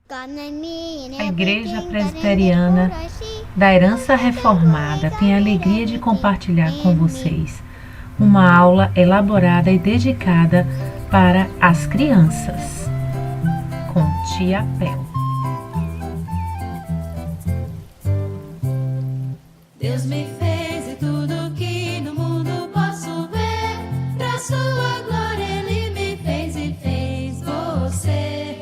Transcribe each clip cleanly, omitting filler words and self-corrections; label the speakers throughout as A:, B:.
A: A Igreja Presbiteriana da Herança Reformada tem a alegria de compartilhar com vocês uma aula elaborada e dedicada para as crianças, com Tia Pel.
B: Deus me fez e tudo que no mundo posso ver, pra sua glória Ele me fez e fez você.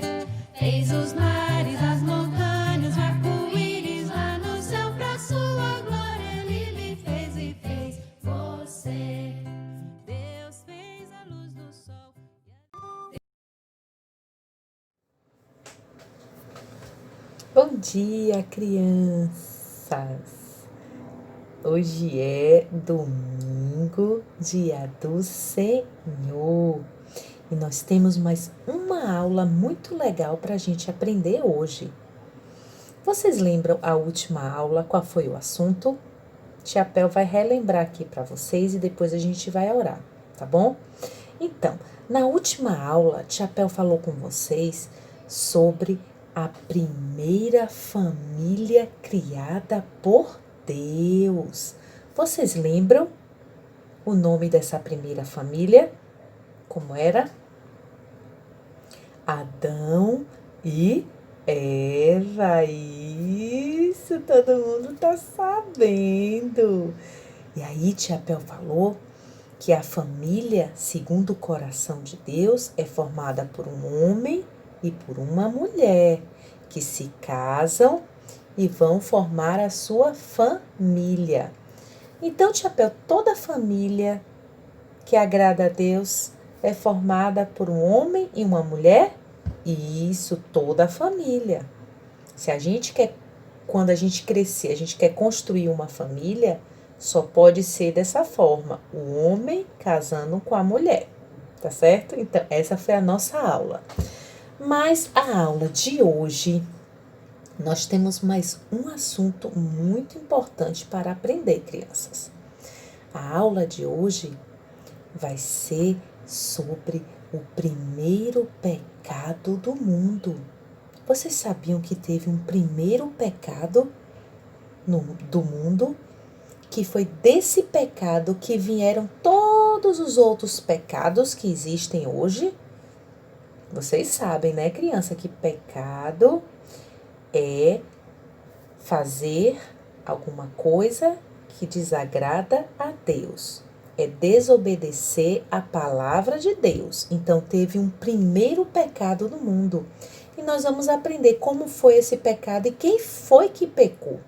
B: Fez os mares, as montanhas, o arco-íris lá no céu, pra sua glória Ele me fez e fez você. Deus fez a luz do sol.
C: Bom dia, crianças! Hoje é domingo, dia do Senhor, e nós temos mais uma aula muito legal para a gente aprender hoje. Vocês lembram a última aula? Qual foi o assunto? Tia Pel vai relembrar aqui para vocês e depois a gente vai orar, tá bom? Então, na última aula, Tia Pel falou com vocês sobre a primeira família criada por Deus. Vocês lembram o nome dessa primeira família? Como era? Adão e Eva. Isso, todo mundo tá sabendo. E aí, Tia Pel falou que a família, segundo o coração de Deus, é formada por um homem e por uma mulher que se casam e vão formar a sua família. Então, Tia Pel, toda família que agrada a Deus é formada por um homem e uma mulher? Isso, toda a família. Se a gente quer, quando a gente crescer, a gente quer construir uma família, só pode ser dessa forma, o homem casando com a mulher, tá certo? Então, essa foi a nossa aula. Mas a aula de hoje, nós temos mais um assunto muito importante para aprender, crianças. A aula de hoje vai ser sobre o primeiro pecado do mundo. Vocês sabiam que teve um primeiro pecado do mundo? Que foi desse pecado que vieram todos os outros pecados que existem hoje? Vocês sabem, né, criança, que pecado é fazer alguma coisa que desagrada a Deus. É desobedecer a palavra de Deus. Então, teve um primeiro pecado no mundo. E nós vamos aprender como foi esse pecado e quem foi que pecou.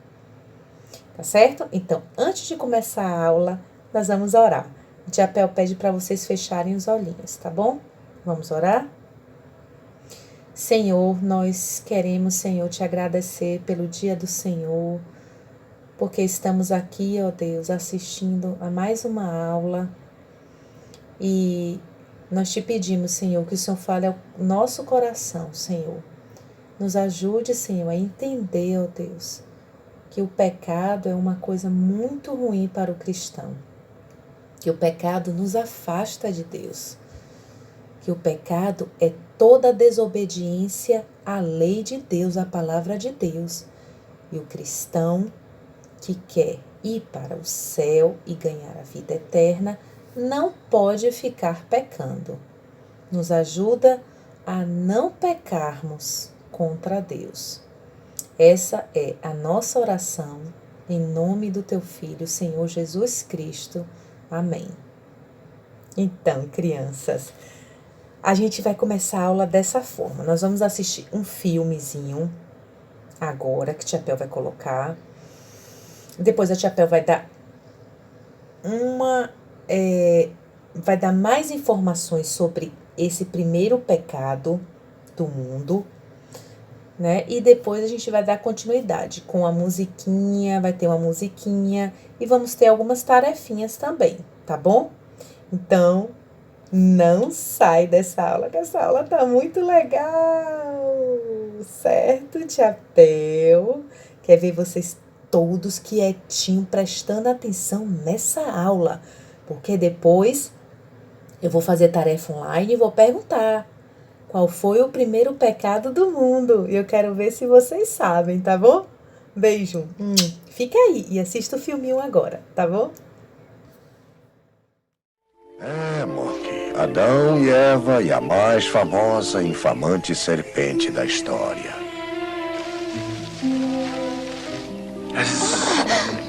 C: Tá certo? Então, antes de começar a aula, nós vamos orar. A Tia Pel pede para vocês fecharem os olhinhos, tá bom? Vamos orar? Senhor, nós queremos, Senhor, te agradecer pelo dia do Senhor, porque estamos aqui, ó Deus, assistindo a mais uma aula e nós te pedimos, Senhor, que o Senhor fale ao nosso coração, Senhor. Nos ajude, Senhor, a entender, ó Deus, que o pecado é uma coisa muito ruim para o cristão, que o pecado nos afasta de Deus, que o pecado é toda desobediência à lei de Deus, à palavra de Deus. E o cristão que quer ir para o céu e ganhar a vida eterna não pode ficar pecando. Nos ajuda a não pecarmos contra Deus. Essa é a nossa oração, em nome do teu Filho, Senhor Jesus Cristo. Amém. Então, crianças, a gente vai começar a aula dessa forma. Nós vamos assistir um filmezinho agora, que a Tia Pel vai colocar. Depois a Tia Pel vai dar vai dar mais informações sobre esse primeiro pecado do mundo, né? E depois a gente vai dar continuidade com a musiquinha, vai ter uma musiquinha e vamos ter algumas tarefinhas também, tá bom? Então, não sai dessa aula, que essa aula tá muito legal, certo, Tia Pel? Quer ver vocês todos quietinho, prestando atenção nessa aula, porque depois eu vou fazer tarefa online e vou perguntar. qual foi o primeiro pecado do mundo. E eu quero ver se vocês sabem, tá bom? Beijo. Fica aí e assista o filminho agora, tá bom?
D: Moki. Adão e Eva e a mais famosa e infamante serpente da história.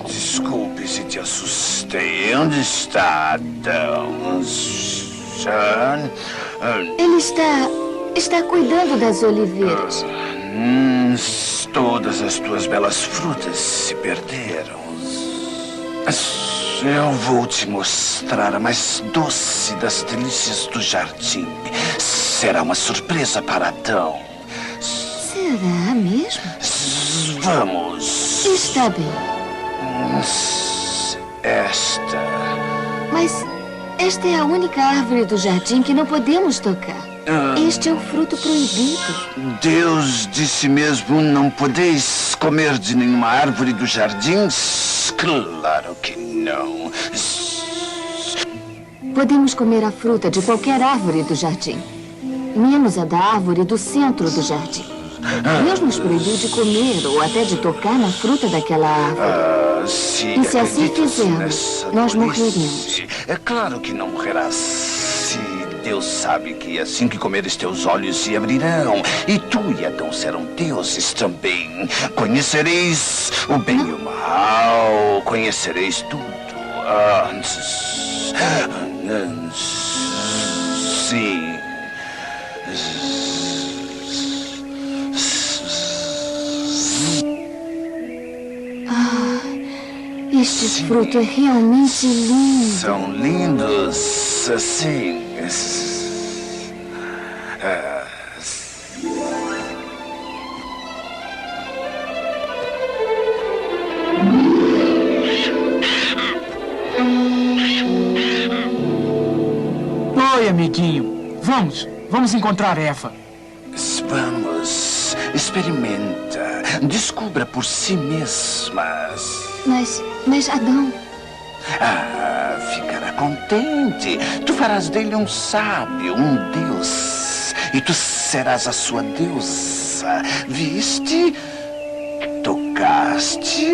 E: Desculpe se te assustei. Onde está Adão? Sean?
F: Ele está cuidando das oliveiras.
E: Todas as tuas belas frutas se perderam. Eu vou te mostrar a mais doce das delícias do jardim. Será uma surpresa para Adão.
F: Será mesmo?
E: Vamos.
F: Está bem. Mas esta é a única árvore do jardim que não podemos tocar. Este é o fruto proibido.
E: Deus disse mesmo, não podeis comer de nenhuma árvore do jardim? Claro que não.
F: Podemos comer a fruta de qualquer árvore do jardim, menos a da árvore do centro do jardim. Deus nos proibiu de comer ou até de tocar na fruta daquela árvore. E se assim fizermos, nós morreremos.
E: É claro que não morrerás. Deus sabe que assim que comeres, teus olhos se abrirão, e tu e Adão serão deuses também. Conhecereis o bem e o mal, conhecereis tudo. Sim.
F: Este fruto é realmente lindo.
E: São lindos, assim.
G: Oi, amiguinho. Vamos encontrar Eva.
E: Vamos, experimenta, descubra por si mesmas.
F: Mas Adão...
E: Ficará contente. Tu farás dele um sábio, um deus. E tu serás a sua deusa. Viste? Tocaste,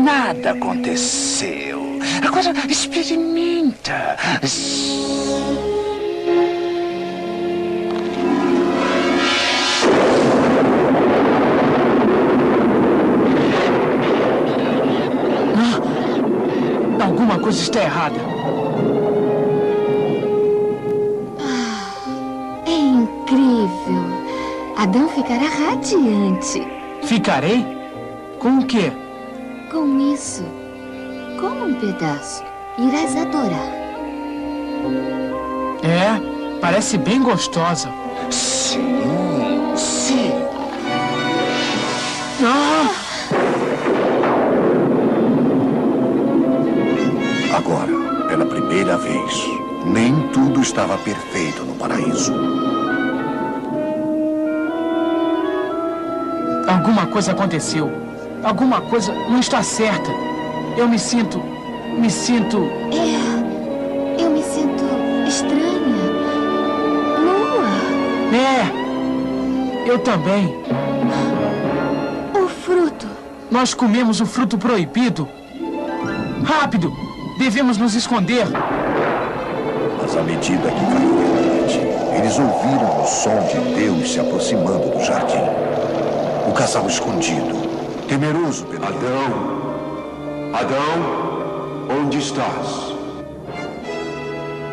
E: nada aconteceu. Agora experimenta.
G: Alguma coisa está errada.
F: É incrível. Adão ficará radiante.
G: Ficarei? Com o quê?
F: Com isso. Como um pedaço. Irás adorar.
G: Parece bem gostosa.
E: Sim, sim.
D: Agora, pela primeira vez, nem tudo estava perfeito no paraíso.
G: Alguma coisa aconteceu. Alguma coisa não está certa. Eu me sinto...
F: Eu me sinto estranha. Nua.
G: Eu também.
F: O fruto.
G: Nós comemos o fruto proibido. Rápido! Devemos nos esconder.
D: Mas à medida que caiu a noite, eles ouviram o som de Deus se aproximando do jardim. O casal escondido, temeroso pelo...
H: Adão, onde estás?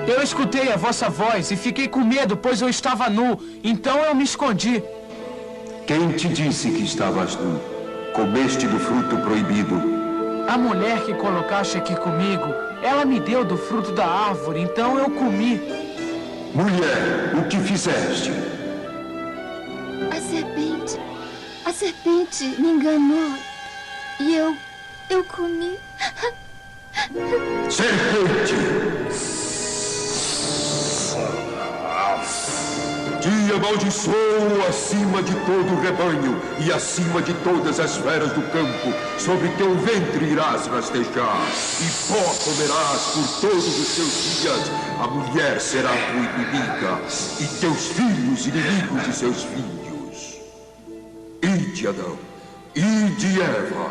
G: Eu escutei a vossa voz e fiquei com medo, pois eu estava nu. Então eu me escondi.
H: Quem te disse que estavas nu? Comeste do fruto proibido.
G: A mulher que colocaste aqui comigo, ela me deu do fruto da árvore, então eu comi.
H: Mulher, o que fizeste?
F: A serpente me enganou. E eu comi.
H: Serpente! e amaldiçoo acima de todo o rebanho e acima de todas as feras do campo. Sobre teu ventre irás rastejar, e pó comerás por todos os teus dias. A mulher será tua inimiga, e teus filhos inimigos de seus filhos. Ide, Adão, ide, Eva,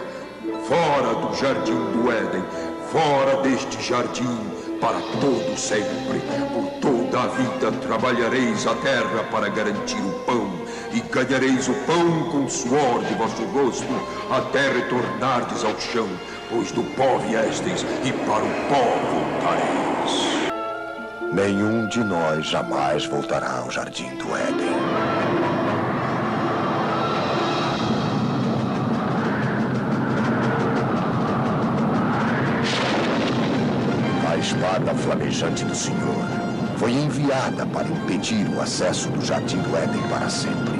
H: fora do jardim do Éden, fora deste jardim, para todo sempre. Por toda a vida trabalhareis a terra para garantir o pão, e ganhareis o pão com o suor de vosso rosto, até retornardes ao chão, pois do pó viestes, e para o pó voltareis.
D: Nenhum de nós jamais voltará ao jardim do Éden. A espada flamejante do Senhor foi enviada para impedir o acesso do jardim do Éden para sempre.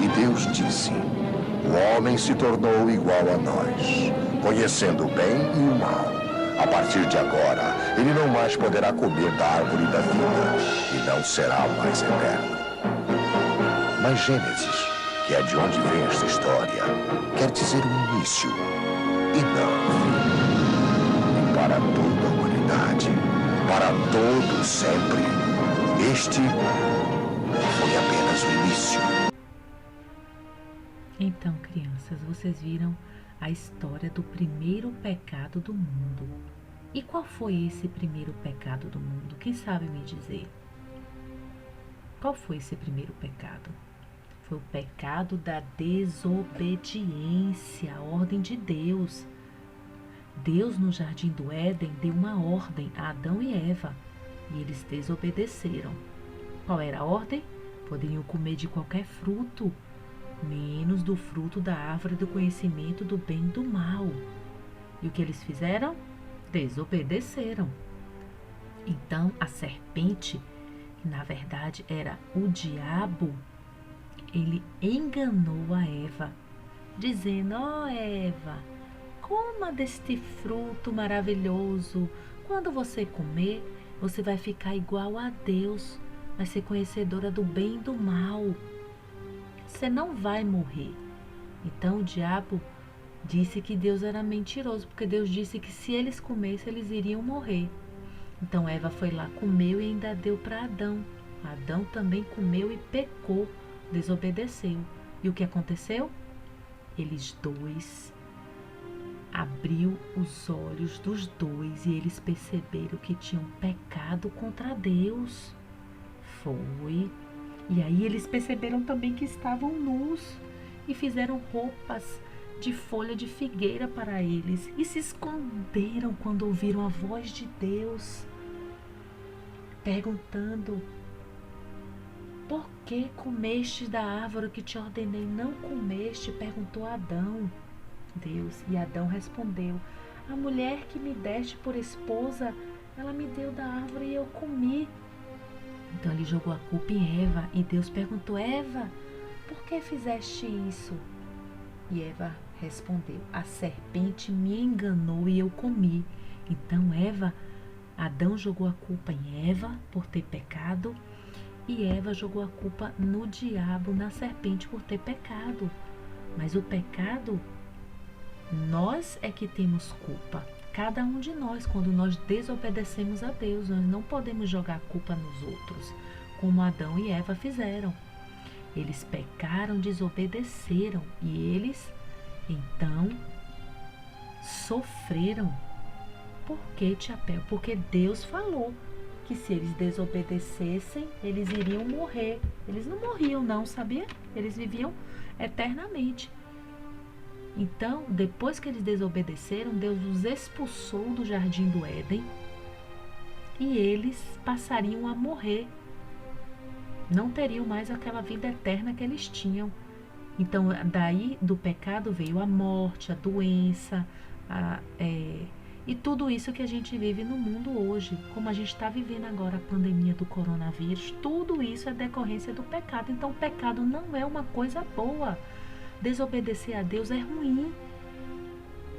D: E Deus disse: o homem se tornou igual a nós, conhecendo o bem e o mal. A partir de agora, ele não mais poderá comer da árvore da vida e não será mais eterno. Mas Gênesis, que é de onde vem esta história, quer dizer o início e não o fim. E para toda a humanidade, para todo sempre, este foi apenas o início.
A: Então, crianças, vocês viram a história do primeiro pecado do mundo. E qual foi esse primeiro pecado do mundo? Quem sabe me dizer? Qual foi esse primeiro pecado? Foi o pecado da desobediência à ordem de Deus. Deus, no jardim do Éden, deu uma ordem a Adão e Eva, e eles desobedeceram. Qual era a ordem? Poderiam comer de qualquer fruto, menos do fruto da árvore do conhecimento do bem e do mal. E o que eles fizeram? Desobedeceram. Então, a serpente, que na verdade era o diabo, ele enganou a Eva, dizendo: ó Eva, coma deste fruto maravilhoso. Quando você comer, você vai ficar igual a Deus, vai ser conhecedora do bem e do mal. Você não vai morrer. Então o diabo disse que Deus era mentiroso, porque Deus disse que se eles comessem, eles iriam morrer. Então Eva foi lá, comeu e ainda deu para Adão. Adão também comeu e pecou, desobedeceu. E o que aconteceu? Eles dois, abriu os olhos dos dois e eles perceberam que tinham pecado contra Deus. Foi. E aí eles perceberam também que estavam nus e fizeram roupas de folha de figueira para eles e se esconderam quando ouviram a voz de Deus perguntando: por que comeste da árvore que te ordenei não comeste? Perguntou Adão. Deus, e Adão respondeu: a mulher que me deste por esposa, ela me deu da árvore e eu comi. Então ele jogou a culpa em Eva e Deus perguntou: Eva, por que fizeste isso? E Eva respondeu: a serpente me enganou e eu comi. Então Adão jogou a culpa em Eva por ter pecado e Eva jogou a culpa no diabo, na serpente, por ter pecado. Mas o pecado, nós é que temos culpa. Cada um de nós, quando nós desobedecemos a Deus, nós não podemos jogar a culpa nos outros, como Adão e Eva fizeram. Eles pecaram, desobedeceram e eles, então, sofreram. Por que, Tia Pel? Porque Deus falou que se eles desobedecessem, eles iriam morrer. Eles não morriam não, sabia? Eles viviam eternamente. Então, depois que eles desobedeceram, Deus os expulsou do jardim do Éden e eles passariam a morrer. Não teriam mais aquela vida eterna que eles tinham. Então, daí do pecado veio a morte, a doença, e tudo isso que a gente vive no mundo hoje. Como a gente está vivendo agora a pandemia do coronavírus, tudo isso é decorrência do pecado. Então, o pecado não é uma coisa boa. Desobedecer a Deus é ruim.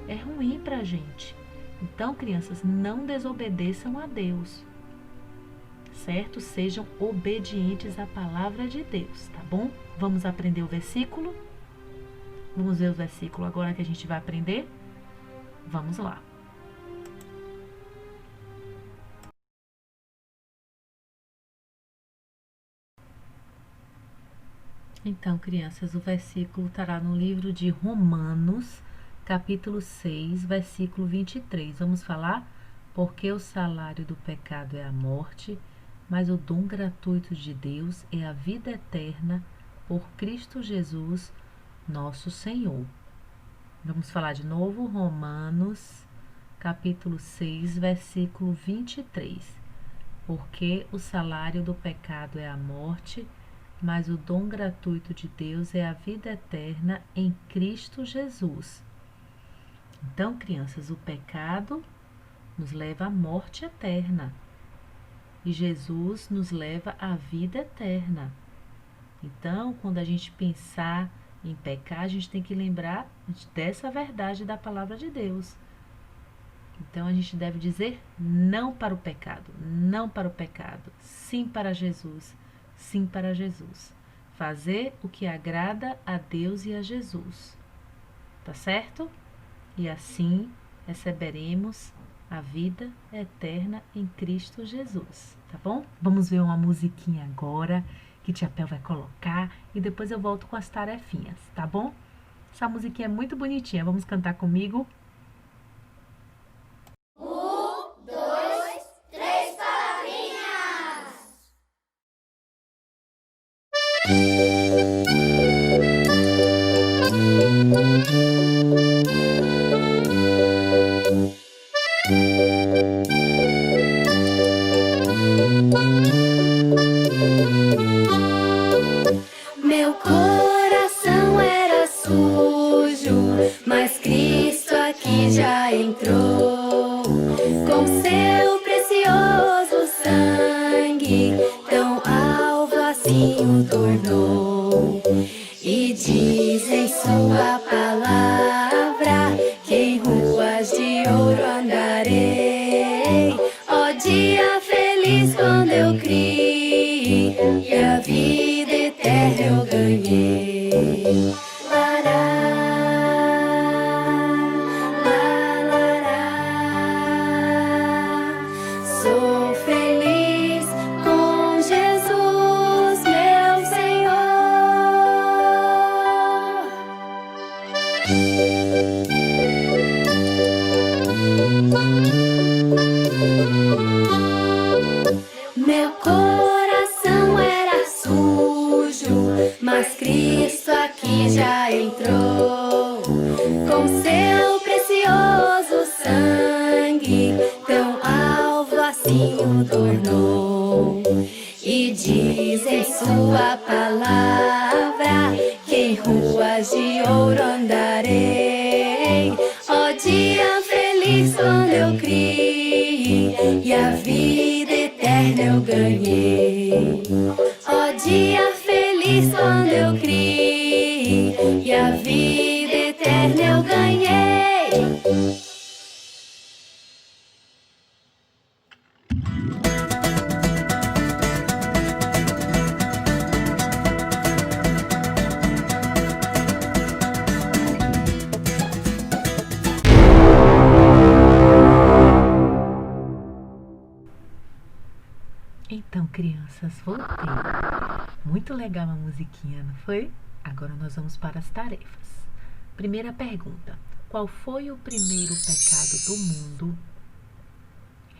A: É ruim pra gente. Então, crianças, não desobedeçam a Deus. certo? Sejam obedientes à palavra de Deus, tá bom? Vamos aprender o versículo? Vamos ver o versículo agora que a gente vai aprender? Vamos lá. Então, crianças, o versículo estará no livro de Romanos, capítulo 6, versículo 23. Vamos falar? Porque o salário do pecado é a morte, mas o dom gratuito de Deus é a vida eterna por Cristo Jesus, nosso Senhor. Vamos falar de novo, Romanos, capítulo 6, versículo 23. Porque o salário do pecado é a morte, mas o dom gratuito de Deus é a vida eterna em Cristo Jesus. Então, crianças, o pecado nos leva à morte eterna e Jesus nos leva à vida eterna. Então, quando a gente pensar em pecar, a gente tem que lembrar dessa verdade da palavra de Deus. Então, a gente deve dizer não para o pecado, não para o pecado, sim para Jesus, sim para Jesus. Fazer o que agrada a Deus e a Jesus. Tá certo? E assim receberemos a vida eterna em Cristo Jesus, tá bom? Vamos ver uma musiquinha agora que Tia Pel vai colocar e depois eu volto com as tarefinhas, tá bom? Essa musiquinha é muito bonitinha, vamos cantar comigo?
B: 1, 2, 3 palavrinhas! Meu coração era sujo, mas Cristo aqui já entrou. Com seu precioso sangue, tão alvo assim o tornou. E diz em sua palavra que em ruas de ouro andarei. Ó dia feliz quando eu criei e a vida eterna eu ganhei. Lará, lará. Sou feliz com Jesus, meu Senhor. Meu coração era sujo, mas Cristo aqui já entrou. Com seu precioso sangue, tão alvo assim o tornou. E diz em sua palavra que em ruas de ouro andarei. Ó dia feliz quando eu criei e a vida eterna eu ganhei. Ó dia feliz quando eu criei e a vida eterna eu ganhei.
A: Então, crianças, voltei. Muito legal a musiquinha, não foi? Agora nós vamos para as tarefas. Primeira pergunta: qual foi o primeiro pecado do mundo?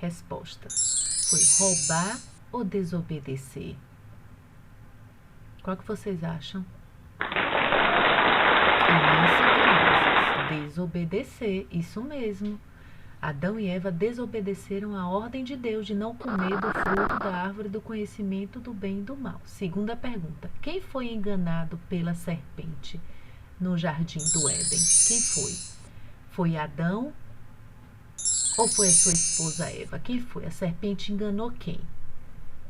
A: Resposta: foi roubar ou desobedecer? Qual que vocês acham? Isso, crianças, desobedecer, isso mesmo. Adão e Eva desobedeceram a ordem de Deus de não comer do fruto da árvore do conhecimento do bem e do mal. Segunda pergunta: quem foi enganado pela serpente no jardim do Éden? Quem foi? Foi Adão ou foi a sua esposa Eva? Quem foi? A serpente enganou quem?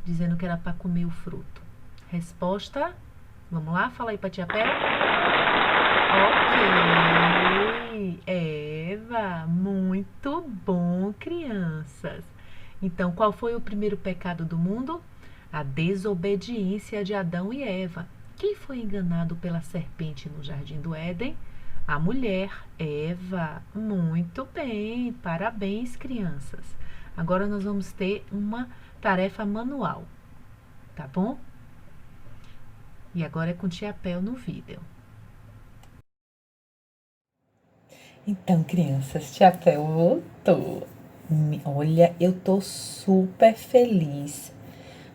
A: Dizendo que era para comer o fruto. Resposta: vamos lá, fala aí para tia Pel. Ok, Eva, muito bom, crianças. Então, qual foi o primeiro pecado do mundo? A desobediência de Adão e Eva. Quem foi enganado pela serpente no jardim do Éden? A mulher, Eva. Muito bem, parabéns, crianças. Agora nós vamos ter uma tarefa manual, tá bom? E agora é com Tia Pel no vídeo.
C: Então, crianças, Tia Pel voltou. Olha, eu tô super feliz,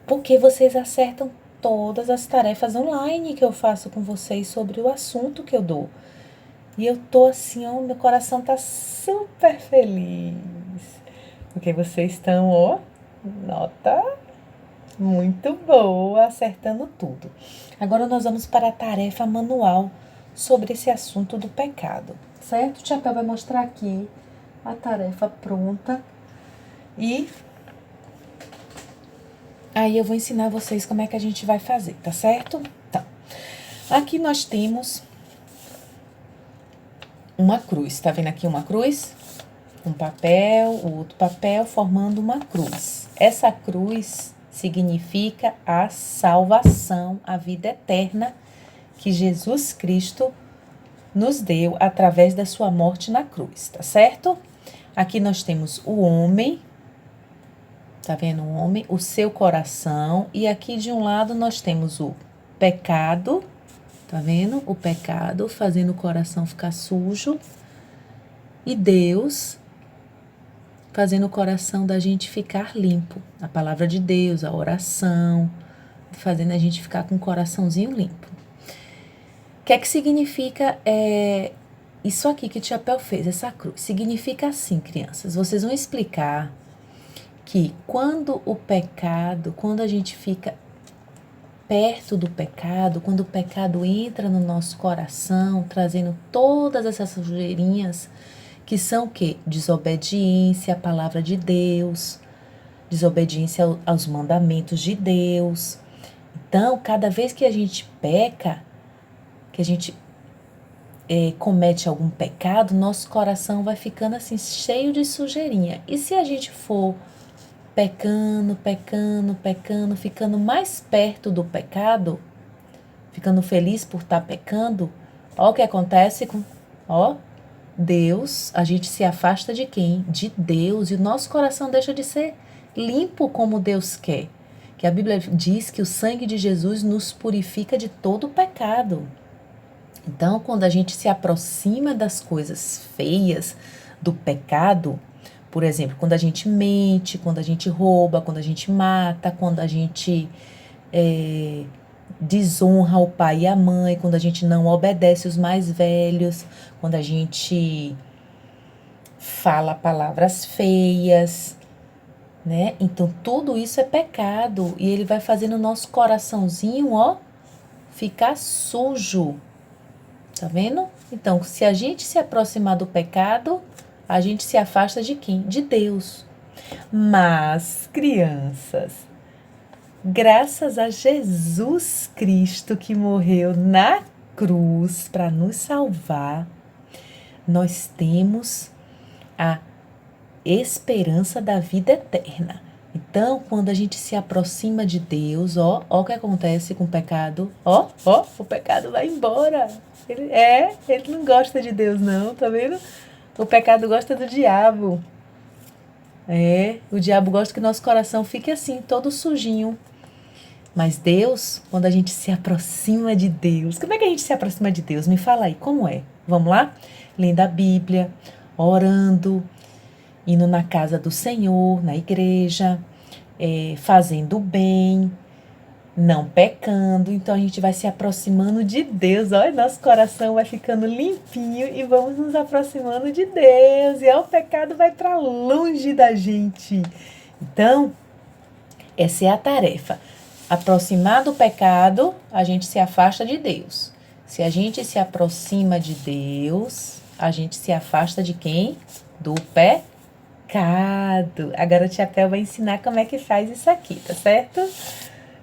C: porque vocês acertam todas as tarefas online que eu faço com vocês sobre o assunto que eu dou. E eu tô assim, ó, meu coração tá super feliz, porque vocês estão, ó, nota muito boa, acertando tudo. Agora nós vamos para a tarefa manual sobre esse assunto do pecado, certo? Tia Pel vai mostrar aqui a tarefa pronta e aí eu vou ensinar vocês como é que a gente vai fazer, tá certo? Então, aqui nós temos uma cruz, tá vendo aqui uma cruz? Um papel, o outro papel formando uma cruz. Essa cruz significa a salvação, a vida eterna que Jesus Cristo nos deu através da sua morte na cruz, tá certo? Aqui nós temos o homem, tá vendo o homem? O seu coração, e aqui de um lado nós temos o pecado, tá vendo? O pecado fazendo o coração ficar sujo, e Deus fazendo o coração da gente ficar limpo. A palavra de Deus, a oração, fazendo a gente ficar com o coraçãozinho limpo. O que é que significa isso aqui que Tia Pel fez, essa cruz? Significa assim, crianças, vocês vão explicar que quando a gente fica perto do pecado, quando o pecado entra no nosso coração, trazendo todas essas sujeirinhas, que são o quê? Desobediência à palavra de Deus, desobediência aos mandamentos de Deus. Então, cada vez que a gente peca, que a gente comete algum pecado, nosso coração vai ficando assim, cheio de sujeirinha. E se a gente for pecando, ficando mais perto do pecado, ficando feliz por estar pecando, ó o que acontece com... Deus, a gente se afasta de quem? De Deus, e o nosso coração deixa de ser limpo como Deus quer. Que a Bíblia diz que o sangue de Jesus nos purifica de todo o pecado. Então, quando a gente se aproxima das coisas feias, do pecado, por exemplo, quando a gente mente, quando a gente rouba, quando a gente mata, quando a gente desonra o pai e a mãe, quando a gente não obedece os mais velhos, quando a gente fala palavras feias, né? Então, tudo isso é pecado e ele vai fazendo o nosso coraçãozinho, ficar sujo. Tá vendo? Então, se a gente se aproximar do pecado, a gente se afasta de quem? De Deus. Mas, crianças, graças a Jesus Cristo que morreu na cruz para nos salvar, nós temos a esperança da vida eterna. Então, quando a gente se aproxima de Deus, ó o que acontece com o pecado. O pecado vai embora. Ele não gosta de Deus não, tá vendo? O pecado gosta do diabo. O diabo gosta que nosso coração fique assim, todo sujinho. Mas Deus, quando a gente se aproxima de Deus, como é que a gente se aproxima de Deus? Me fala aí, como é? Vamos lá? Lendo a Bíblia, orando, indo na casa do Senhor, na igreja, fazendo o bem, não pecando. Então a gente vai se aproximando de Deus, olha, nosso coração vai ficando limpinho e vamos nos aproximando de Deus, e o pecado vai para longe da gente. Então, essa é a tarefa. Aproximar do pecado, a gente se afasta de Deus. Se a gente se aproxima de Deus, a gente se afasta de quem? Do pecado. Agora a Tia Pel vai ensinar como é que faz isso aqui, tá certo?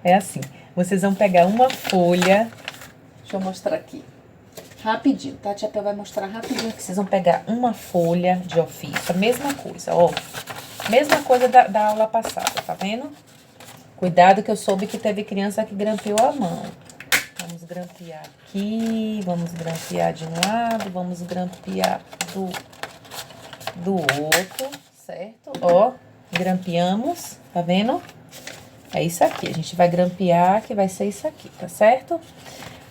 C: É assim, vocês vão pegar uma folha, deixa eu mostrar aqui, rapidinho, tá? A Tia Pel vai mostrar rapidinho que vocês vão pegar uma folha de ofício, a mesma coisa,
A: Mesma coisa da aula passada, tá vendo? Cuidado que eu soube que teve criança que grampeou a mão. Vamos grampear aqui, vamos grampear de um lado, vamos grampear do outro, certo? Ó, grampeamos, tá vendo? É isso aqui, a gente vai grampear, que vai ser isso aqui, tá certo?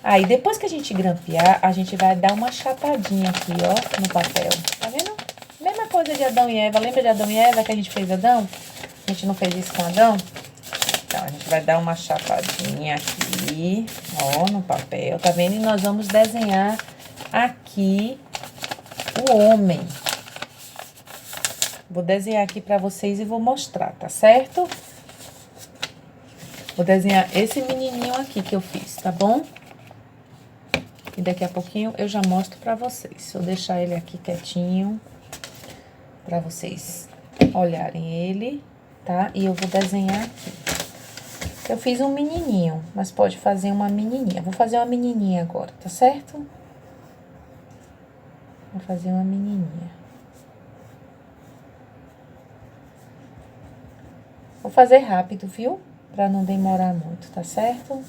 A: Aí, depois que a gente grampear, a gente vai dar uma chapadinha aqui, ó, no papel, tá vendo? Mesma coisa de Adão e Eva, lembra de Adão e Eva que a gente fez Adão? A gente não fez isso com Adão? Então, a gente vai dar uma chapadinha aqui, ó, no papel, tá vendo? E nós vamos desenhar aqui o homem. Vou desenhar aqui pra vocês e vou mostrar, tá certo? Vou desenhar esse menininho aqui que eu fiz, tá bom? E daqui a pouquinho eu já mostro pra vocês. Vou deixar ele aqui quietinho pra vocês olharem ele, tá? E eu vou desenhar aqui. Eu fiz um menininho, mas pode fazer uma menininha. Vou fazer uma menininha agora, tá certo? Vou fazer uma menininha. Vou fazer rápido, viu? Pra não demorar muito, tá certo?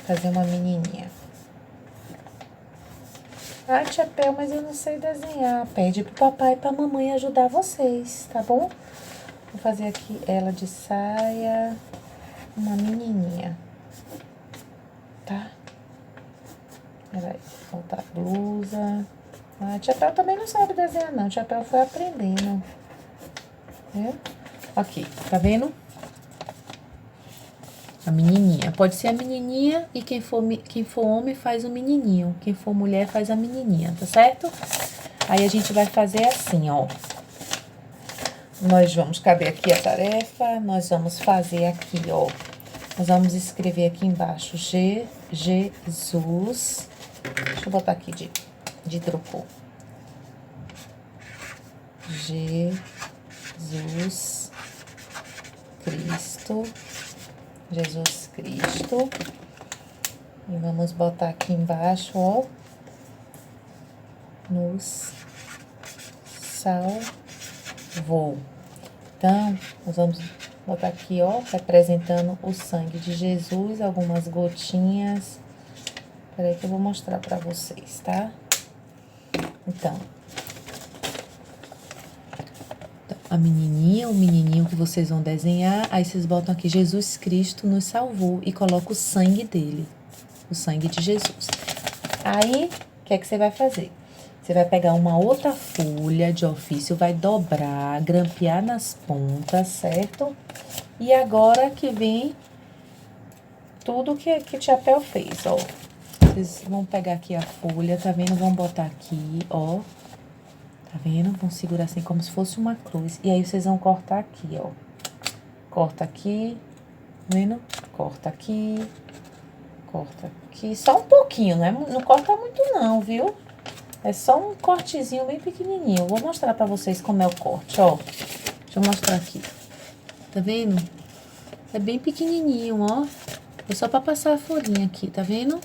A: Fazer uma menininha. Ah, tia Pel, mas eu não sei desenhar. Pede pro papai e pra mamãe ajudar vocês, tá bom? Vou fazer aqui ela de saia, uma menininha, tá? Vai voltar a blusa. Ah, a tia Pel também não sabe desenhar, não. A tia Pel foi aprendendo. Viu? Aqui, tá vendo? A menininha. Pode ser a menininha e quem for homem faz o menininho. Quem for mulher faz a menininha, tá certo? Aí a gente vai fazer assim, ó. Nós vamos, cadê aqui a tarefa? Nós vamos fazer aqui, ó. Nós vamos escrever aqui embaixo Jesus. Deixa eu botar aqui de trocou. Jesus Cristo. Jesus Cristo. E vamos botar aqui embaixo, ó. Nos salvou. Então, nós vamos botar aqui, ó, representando o sangue de Jesus, algumas gotinhas. Peraí que eu vou mostrar pra vocês, tá? Então, a menininha, o menininho que vocês vão desenhar, aí vocês botam aqui, Jesus Cristo nos salvou, e coloca o sangue dele, o sangue de Jesus. Aí, o que é que você vai fazer? Você vai pegar uma outra folha de ofício, vai dobrar, grampear nas pontas, certo? E agora que vem tudo que tia Pel fez, ó. Vocês vão pegar aqui a folha, tá vendo? Vão botar aqui, ó. Tá vendo? Vão segurar assim como se fosse uma cruz. E aí vocês vão cortar aqui, ó. Corta aqui, tá vendo? Corta aqui, corta aqui. Só um pouquinho, não corta muito não, viu? É só um cortezinho bem pequenininho. Eu vou mostrar pra vocês como é o corte, ó. Deixa eu mostrar aqui. Tá vendo? É bem pequenininho, ó. É só pra passar a folhinha aqui, tá vendo? O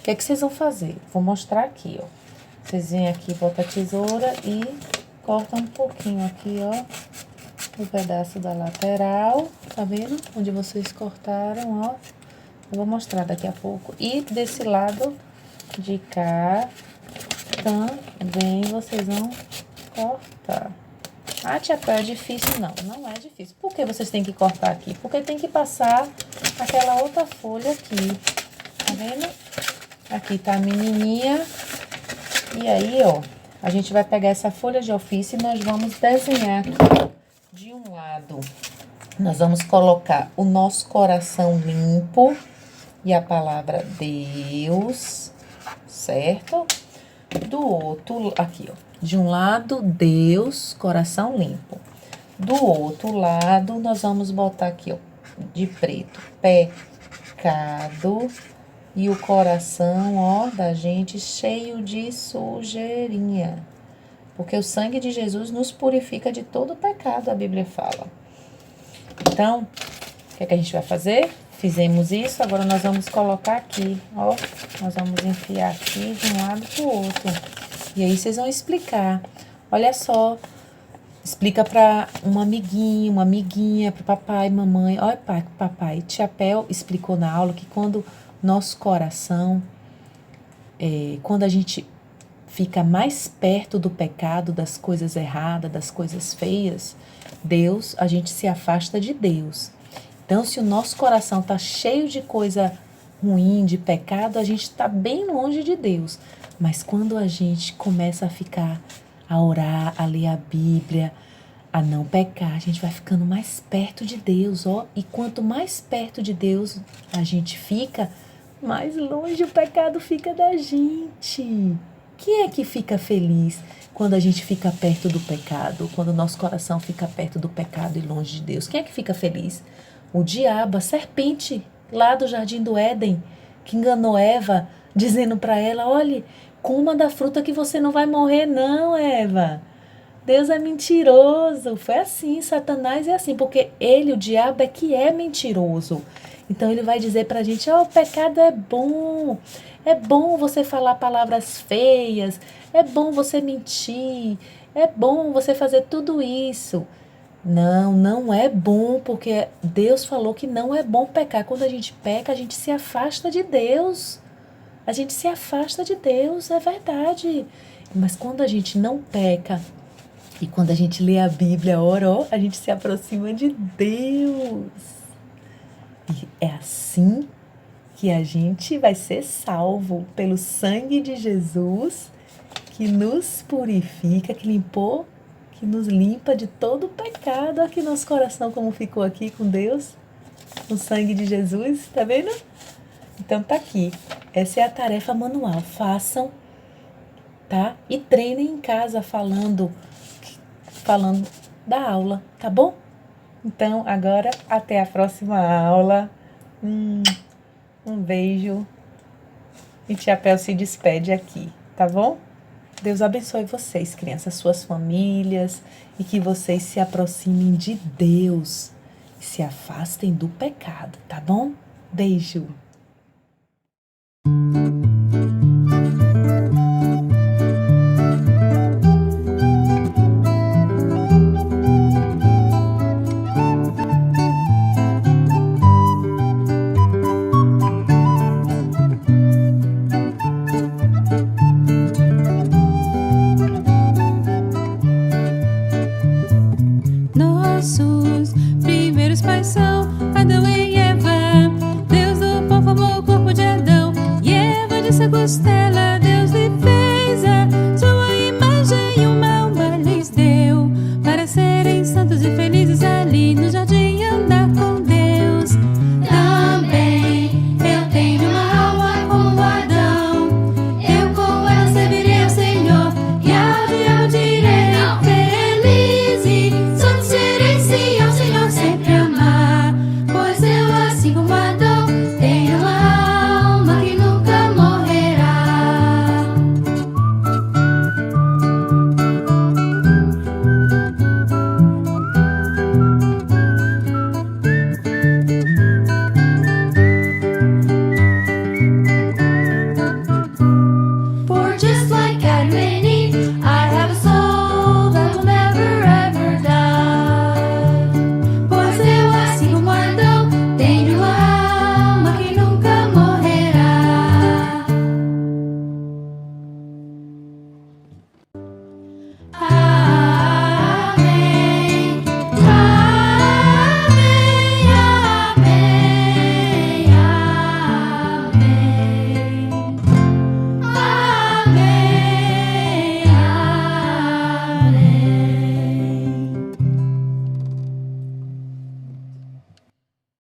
A: que é que vocês vão fazer? Vou mostrar aqui, ó. Vocês vêm aqui, botam a tesoura e cortam um pouquinho aqui, ó. O pedaço da lateral, tá vendo? Onde vocês cortaram, ó. Eu vou mostrar daqui a pouco. E desse lado de cá também vocês vão cortar. Ah, tia Pel, é difícil? Não é difícil. Por que vocês têm que cortar aqui? Porque tem que passar aquela outra folha aqui. Tá vendo? Aqui tá a menininha. E aí, ó, a gente vai pegar essa folha de ofício e nós vamos desenhar aqui. De um lado, nós vamos colocar o nosso coração limpo e a palavra Deus, certo? Do outro, aqui, ó. De um lado, Deus, coração limpo. Do outro lado, nós vamos botar aqui, ó, de preto, pecado. E o coração, ó, da gente cheio de sujeirinha. Porque o sangue de Jesus nos purifica de todo pecado, a Bíblia fala. Então, o que é que a gente vai fazer? Fizemos isso, agora nós vamos colocar aqui, ó. Nós vamos enfiar aqui de um lado pro outro. E aí vocês vão explicar. Olha só, explica para uma amiguinha, para papai, mamãe. Olha, papai, tia Pel explicou na aula que quando nosso coração, quando a gente fica mais perto do pecado, das coisas erradas, das coisas feias, a gente se afasta de Deus. Então, se o nosso coração está cheio de coisa ruim, de pecado, a gente está bem longe de Deus. Mas quando a gente começa a orar, a ler a Bíblia, a não pecar, a gente vai ficando mais perto de Deus, ó. E quanto mais perto de Deus a gente fica, mais longe o pecado fica da gente. Quem é que fica feliz quando a gente fica perto do pecado? Quando o nosso coração fica perto do pecado e longe de Deus? Quem é que fica feliz? O diabo, a serpente lá do Jardim do Éden, que enganou Eva, dizendo para ela, olhe, coma da fruta que você não vai morrer não, Eva. Deus é mentiroso. Foi assim, Satanás é assim, porque ele, o diabo, é que é mentiroso. Então ele vai dizer pra gente, o pecado é bom você falar palavras feias, é bom você mentir, é bom você fazer tudo isso. Não é bom, porque Deus falou que não é bom pecar. Quando a gente peca, a gente se afasta de Deus. A gente se afasta de Deus, é verdade. Mas quando a gente não peca, e quando a gente lê a Bíblia, ora, a gente se aproxima de Deus. E é assim que a gente vai ser salvo pelo sangue de Jesus, que nos purifica, que nos limpa de todo o pecado. Aqui nosso coração como ficou aqui com Deus, o sangue de Jesus, tá vendo? Então tá aqui, essa é a tarefa manual, façam, tá? E treinem em casa falando da aula, tá bom? Então agora até a próxima aula, um beijo e tia Pel se despede aqui, tá bom? Deus abençoe vocês, crianças, suas famílias, e que vocês se aproximem de Deus e se afastem do pecado, tá bom? Beijo!